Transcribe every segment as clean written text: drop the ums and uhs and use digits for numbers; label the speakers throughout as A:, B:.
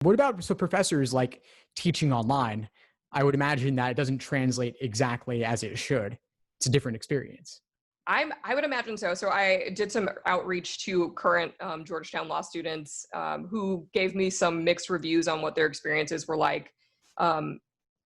A: What about so professors like teaching online? I would imagine that it doesn't translate exactly as it should. It's a different experience.
B: I would imagine so. So I did some outreach to current Georgetown law students who gave me some mixed reviews on what their experiences were like, kind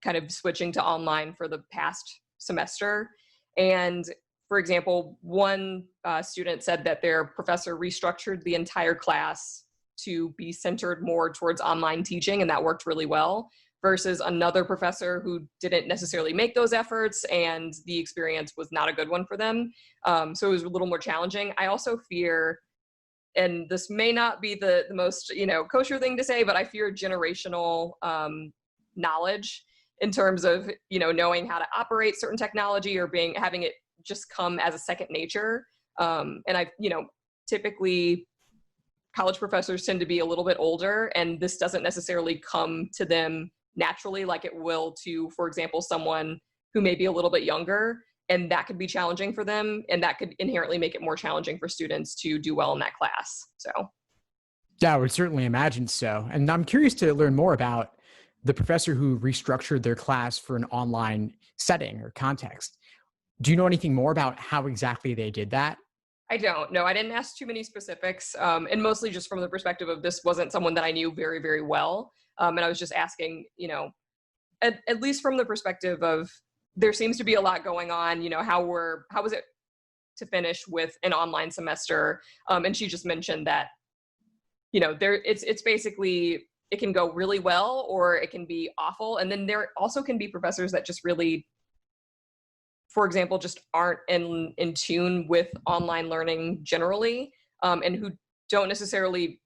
B: of switching to online for the past semester. And for example, one student said that their professor restructured the entire class to be centered more towards online teaching, and that worked really well, versus another professor who didn't necessarily make those efforts, and the experience was not a good one for them. So it was a little more challenging. I also fear, and this may not be the most kosher thing to say, but I fear generational knowledge in terms of knowing how to operate certain technology or having it just come as a second nature. And I typically college professors tend to be a little bit older, and this doesn't necessarily come to them naturally like it will to, for example, someone who may be a little bit younger, and that could be challenging for them, and that could inherently make it more challenging for students to do well in that class. So
A: Yeah, I would certainly imagine so. And I'm curious to learn more about the professor who restructured their class for an online setting or context. Do you know anything more about how exactly they did that?
B: I don't know. I didn't ask too many specifics, and mostly just from the perspective of this wasn't someone that I knew very, very well. And I was just asking, at least from the perspective of there seems to be a lot going on, how was it to finish with an online semester? And she just mentioned that, it's basically, it can go really well or it can be awful. And then there also can be professors that just really, for example, just aren't in tune with online learning generally, and who don't necessarily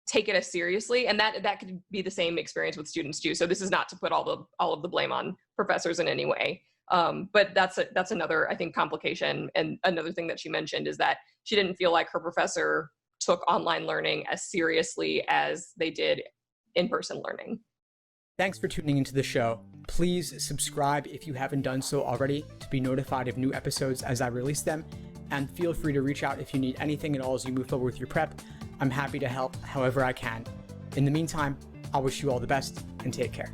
B: take it as seriously. And that could be the same experience with students too. So this is not to put all of the blame on professors in any way. But that's another, I think, complication. And another thing that she mentioned is that she didn't feel like her professor took online learning as seriously as they did in-person learning.
A: Thanks for tuning into the show. Please subscribe if you haven't done so already to be notified of new episodes as I release them. And feel free to reach out if you need anything at all as you move forward with your prep. I'm happy to help however I can. In the meantime, I'll wish you all the best and take care.